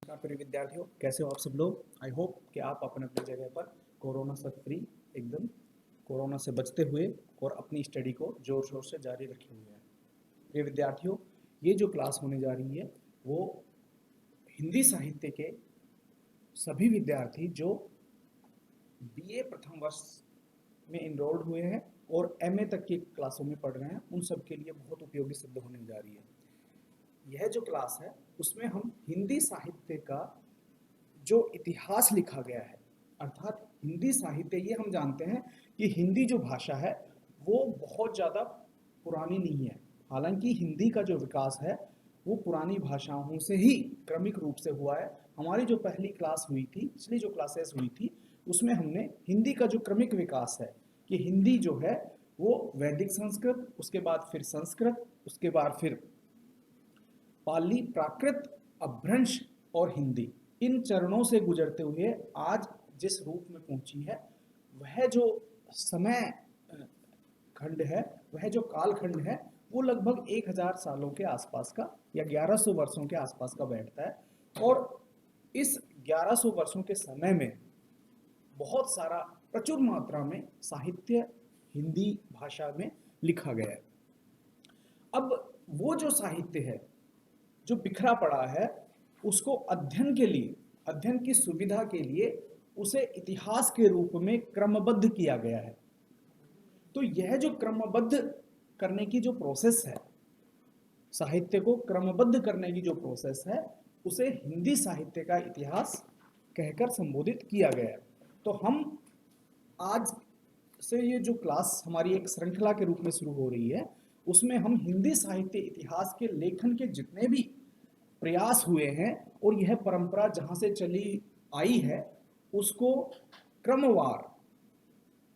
नमस्कार प्रिय विद्यार्थियों, कैसे हो आप सब लोग। आई होप कि आप अपने अपनी जगह पर कोरोना से फ्री, एकदम कोरोना से बचते हुए और अपनी स्टडी को जोर शोर से जारी रखे हुए हैं। प्रिय विद्यार्थियों, ये जो क्लास होने जा रही है वो हिंदी साहित्य के सभी विद्यार्थी जो बीए प्रथम वर्ष में इनरोल्ड हुए हैं और एमए तक की क्लासों में पढ़ रहे हैं, उन सब के लिए बहुत उपयोगी सिद्ध होने जा रही है। यह जो क्लास है उसमें हम हिंदी साहित्य का जो इतिहास लिखा गया है, अर्थात हिंदी साहित्य, ये हम जानते हैं कि हिंदी जो भाषा है वो बहुत ज़्यादा पुरानी नहीं है। हालांकि हिंदी का जो विकास है वो पुरानी भाषाओं से ही क्रमिक रूप से हुआ है। हमारी जो पहली क्लास हुई थी, पिछली जो क्लासेस हुई थी, उसमें हमने हिंदी का जो क्रमिक विकास है कि हिंदी जो है वो वैदिक संस्कृत, उसके बाद फिर संस्कृत, उसके बाद फिर पाली, प्राकृत, अपभ्रंश और हिंदी, इन चरणों से गुजरते हुए आज जिस रूप में पहुंची है, वह जो समय खंड है, वह जो काल खंड है, वो लगभग 1000 सालों के आसपास का या 1100 वर्षों के आसपास का बैठता है। और इस 1100 वर्षों के समय में बहुत सारा प्रचुर मात्रा में साहित्य हिंदी भाषा में लिखा गया है। अब वो जो साहित्य है जो बिखरा पड़ा है, उसको अध्ययन के लिए, अध्ययन की सुविधा के लिए उसे इतिहास के रूप में क्रमबद्ध किया गया है। तो यह जो क्रमबद्ध करने की जो प्रोसेस है, साहित्य को क्रमबद्ध करने की जो प्रोसेस है, उसे हिंदी साहित्य का इतिहास कहकर संबोधित किया गया है। तो हम आज से ये जो क्लास हमारी एक श्रृंखला के रूप में शुरू हो रही है, उसमें हम हिंदी साहित्य इतिहास के लेखन के जितने भी प्रयास हुए हैं और यह परंपरा जहां से चली आई है, उसको क्रमवार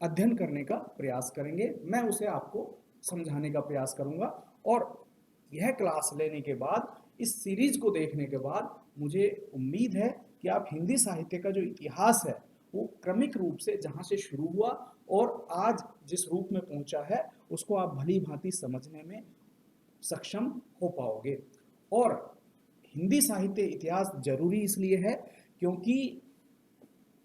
अध्ययन करने का प्रयास करेंगे। मैं उसे आपको समझाने का प्रयास करूंगा और यह क्लास लेने के बाद, इस सीरीज को देखने के बाद, मुझे उम्मीद है कि आप हिंदी साहित्य का जो इतिहास है वो क्रमिक रूप से जहां से शुरू हुआ और आज जिस रूप में पहुंचा है, उसको आप भली भांति समझने में सक्षम हो पाओगे। और हिंदी साहित्य इतिहास जरूरी इसलिए है क्योंकि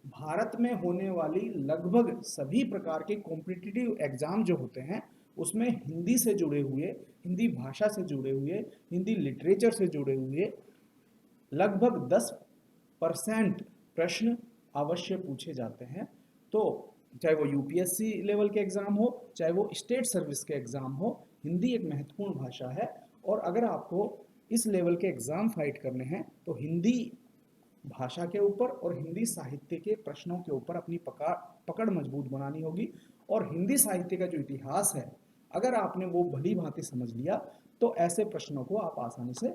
भारत में होने वाली लगभग सभी प्रकार के कॉम्पिटिटिव एग्जाम जो होते हैं, उसमें हिंदी से जुड़े हुए, हिंदी भाषा से जुड़े हुए, हिंदी लिटरेचर से जुड़े हुए लगभग 10% प्रश्न अवश्य पूछे जाते हैं। तो चाहे वो यूपीएससी लेवल के एग्जाम हो, चाहे वो स्टेट सर्विस के एग्जाम हो, हिंदी एक महत्वपूर्ण भाषा है। और अगर आपको इस लेवल के एग्जाम फाइट करने हैं तो हिंदी भाषा के ऊपर और हिंदी साहित्य के प्रश्नों के ऊपर अपनी पकड़ मजबूत बनानी होगी। और हिंदी साहित्य का जो इतिहास है, अगर आपने वो भली भांति समझ लिया तो ऐसे प्रश्नों को आप आसानी से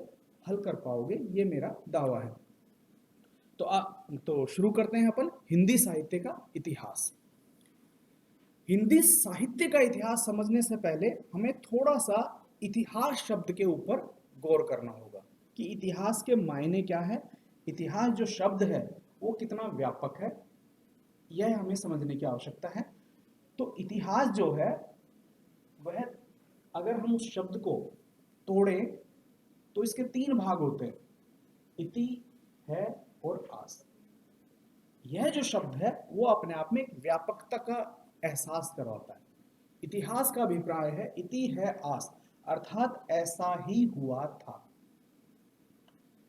हल कर पाओगे, ये मेरा दावा है। तो शुरू करते हैं अपन हिंदी साहित्य का इतिहास। हिंदी साहित्य का इतिहास समझने से पहले हमें थोड़ा सा इतिहास शब्द के ऊपर गौर करना होगा कि इतिहास के मायने क्या है, इतिहास जो शब्द है वो कितना व्यापक है, यह हमें समझने की आवश्यकता है। तो इतिहास जो है वह, अगर हम उस शब्द को तोड़ें तो इसके 3 भाग होते हैं, इति, है और आस। यह जो शब्द है वो अपने आप में एक व्यापकता का एहसास करवाता है। इतिहास का अभिप्राय है इति है आस, अर्थात ऐसा ही हुआ था।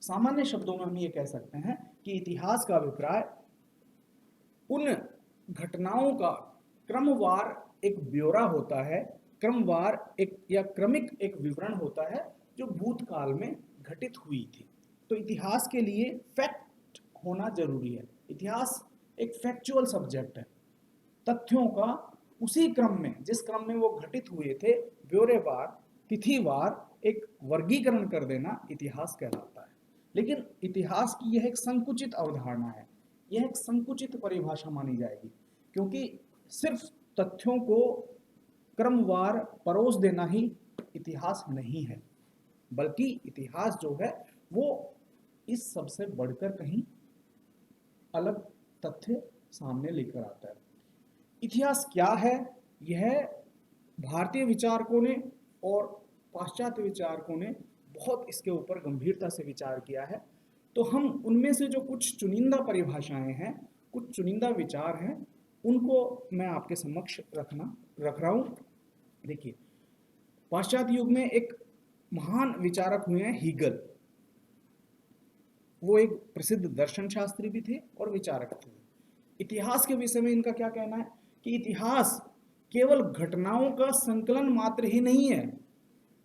सामान्य शब्दों में हम ये कह सकते हैं कि इतिहास का अभिप्राय उन घटनाओं का क्रमवार एक ब्यौरा होता है, क्रमवार एक या क्रमिक एक विवरण होता है जो भूतकाल में घटित हुई थी। तो इतिहास के लिए फैक्ट होना जरूरी है। इतिहास एक फैक्चुअल सब्जेक्ट है, तथ्यों का उसी क्रम में, जिस क्रम में वो घटित हुए थे, ब्यौरेवार, तिथिवार एक वर्गीकरण कर देना इतिहास कहलाता है। लेकिन इतिहास की यह एक संकुचित अवधारणा है, यह एक संकुचित परिभाषा मानी जाएगी, क्योंकि सिर्फ तथ्यों को क्रमवार परोस देना ही इतिहास नहीं है, बल्कि इतिहास जो है वो इस सबसे बढ़कर कहीं अलग तथ्य सामने लेकर आता है। इतिहास क्या है, यह भारतीय विचारकों ने और पाश्चात्य विचारकों ने बहुत इसके ऊपर गंभीरता से विचार किया है। तो हम उनमें से जो कुछ चुनिंदा परिभाषाएं हैं, कुछ चुनिंदा विचार हैं, उनको मैं आपके समक्ष रख रहा हूँ। देखिए, पाश्चात्य युग में एक महान विचारक हुए हैं हीगल। वो एक प्रसिद्ध दर्शन शास्त्री भी थे और विचारक थे। इतिहास के विषय में इनका क्या कहना है कि इतिहास केवल घटनाओं का संकलन मात्र ही नहीं है।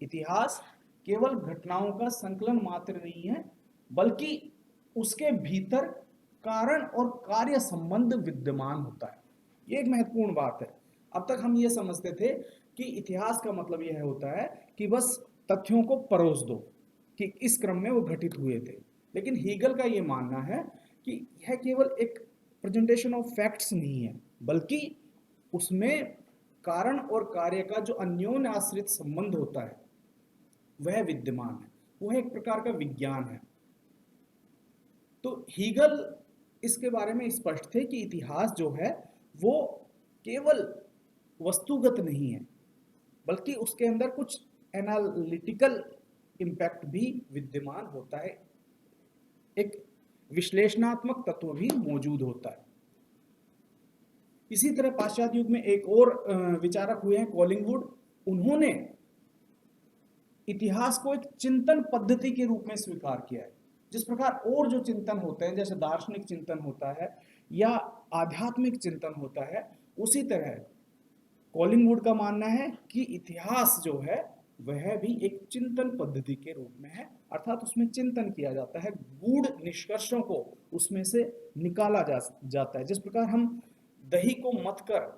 इतिहास केवल घटनाओं का संकलन मात्र नहीं है, बल्कि उसके भीतर कारण और कार्य संबंध विद्यमान होता है। ये एक महत्वपूर्ण बात है। अब तक हम ये समझते थे कि इतिहास का मतलब यह होता है कि बस तथ्यों को परोस दो कि इस क्रम में वो घटित हुए थे। लेकिन हीगल का ये मानना है कि यह केवल एक प्रेजेंटेशन ऑफ फैक्ट्स नहीं है, बल्कि उसमें कारण और कार्य का जो अन्योन्य आश्रित संबंध होता है वह विद्यमान है। वह एक प्रकार का विज्ञान है। तो हीगल इसके बारे में स्पष्ट थे कि इतिहास जो है वो केवल वस्तुगत नहीं है, बल्कि उसके अंदर कुछ एनालिटिकल इम्पैक्ट भी विद्यमान होता है, एक विश्लेषणात्मक तत्व भी मौजूद होता है। इसी तरह पाश्चात्य युग में एक और विचारक हुए हैं कॉलिंगवुड। उन्होंने इतिहास को एक चिंतन पद्धति के रूप में स्वीकार किया है। जिस प्रकार और जो चिंतन होते हैं, जैसे दार्शनिक चिंतन होता है या आध्यात्मिक चिंतन होता है, उसी तरह कॉलिंगवुड का मानना है कि इतिहास जो है वह भी एक चिंतन पद्धति के रूप में है, अर्थात उसमें चिंतन किया जाता है, गूढ़ निष्कर्षों को उसमें से निकाला जाता है। जिस प्रकार हम दही को मथ कर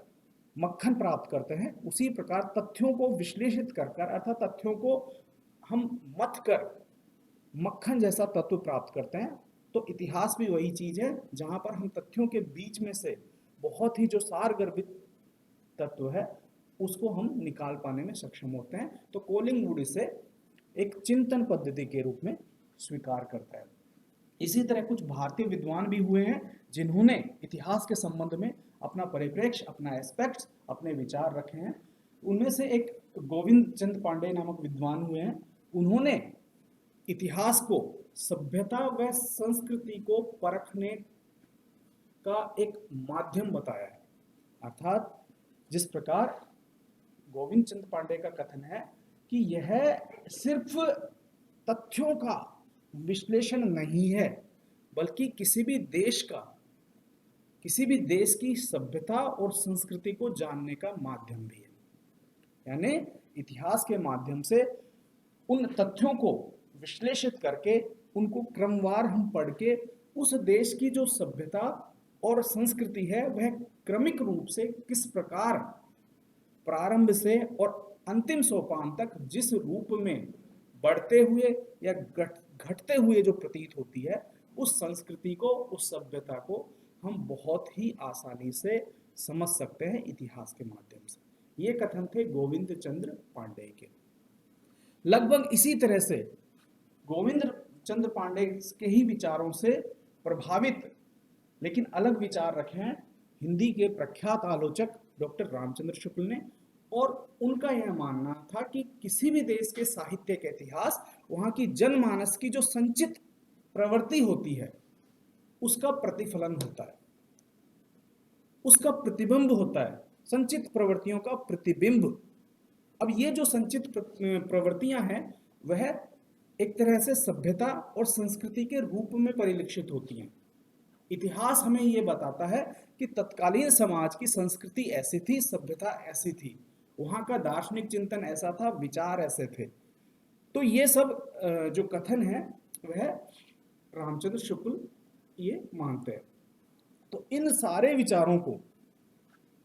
मक्खन प्राप्त करते हैं, उसी प्रकार तथ्यों को विश्लेषित कर अर्थात तथ्यों को हम मथ कर मक्खन जैसा तत्व प्राप्त करते हैं। तो इतिहास भी वही चीज है जहां पर हम तथ्यों के बीच में से बहुत ही जो सारगर्भित तत्व है उसको हम निकाल पाने में सक्षम होते हैं। तो कॉलिंगवुड इसे एक चिंतन पद्धति के रूप में स्वीकार करता है। इसी तरह कुछ भारतीय विद्वान भी हुए हैं जिन्होंने इतिहास के संबंध में अपना परिप्रेक्ष्य, अपना एस्पेक्ट्स, अपने विचार रखे हैं। उनमें से एक गोविंद चंद पांडे नामक विद्वान हुए हैं। उन्होंने इतिहास को सभ्यता व संस्कृति को परखने का एक माध्यम बताया है। अर्थात जिस प्रकार गोविंद चंद पांडे का कथन है कि यह सिर्फ तथ्यों का विश्लेषण नहीं है, बल्कि किसी भी देश की सभ्यता और संस्कृति को जानने का माध्यम भी है। यानी इतिहास के माध्यम से उन तथ्यों को विश्लेषित करके उनको क्रमवार हम पढ़ के उस देश की जो सभ्यता और संस्कृति है वह क्रमिक रूप से किस प्रकार प्रारंभ से और अंतिम सोपान तक जिस रूप में बढ़ते हुए या घटते हुए जो प्रतीत होती है, उस संस्कृति को, उस सभ्यता को हम बहुत ही आसानी से समझ सकते हैं इतिहास के माध्यम से। ये कथन थे गोविंद चंद्र पांडे के। लगभग इसी तरह से गोविंद चंद्र पांडे के ही विचारों से प्रभावित लेकिन अलग विचार रखे हैं हिंदी के प्रख्यात आलोचक डॉक्टर रामचंद्र शुक्ल ने। और उनका यह मानना था कि किसी भी देश के साहित्य का इतिहास वहां की जनमानस की जो संचित प्रवृत्ति होती है उसका प्रतिफलन होता है, उसका प्रतिबिंब होता है, संचित प्रवृत्तियों का प्रतिबिंब। अब ये जो संचित प्रवृत्तियां हैं वह एक तरह से सभ्यता और संस्कृति के रूप में परिलक्षित होती हैं। इतिहास हमें ये बताता है कि तत्कालीन समाज की संस्कृति ऐसी थी, सभ्यता ऐसी थी, वहाँ का दार्शनिक चिंतन ऐसा था, विचार ऐसे थे। तो ये सब जो कथन है वह रामचंद्र शुक्ल ये मानते हैं। तो इन सारे विचारों को,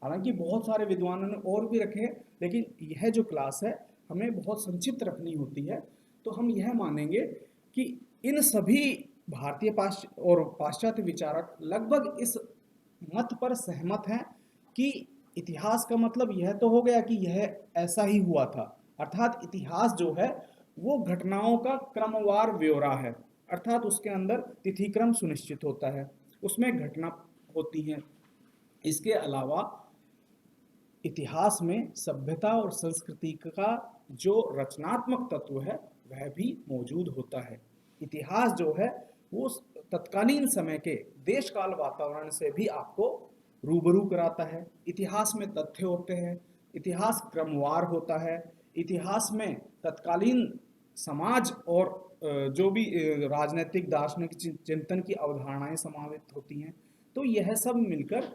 हालांकि बहुत सारे विद्वानों ने और भी रखे हैं, लेकिन यह जो क्लास है हमें बहुत संक्षिप्त रखनी होती है, तो हम यह मानेंगे कि इन सभी भारतीय और पाश्चात्य विचारक लगभग इस मत पर सहमत हैं कि इतिहास का मतलब यह तो हो गया कि यह ऐसा ही हुआ था, अर्थात इतिहास जो है वो घटनाओं का क्रमवार ब्यौरा है, अर्थात उसके अंदर तिथिक्रम सुनिश्चित होता है, उसमें घटना होती है। इसके अलावा इतिहास में सभ्यता और संस्कृति का जो रचनात्मक तत्व है वह भी मौजूद होता है। इतिहास जो है वो तत्कालीन समय के देश काल वातावरण से भी आपको रूबरू कराता है। इतिहास में तथ्य होते हैं, इतिहास क्रमवार होता है, इतिहास में तत्कालीन समाज और जो भी राजनीतिक दार्शनिक चिंतन की अवधारणाएं समावित होती हैं। तो यह सब मिलकर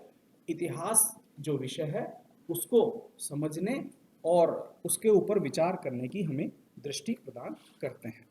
इतिहास जो विषय है उसको समझने और उसके ऊपर विचार करने की हमें दृष्टि प्रदान करते हैं।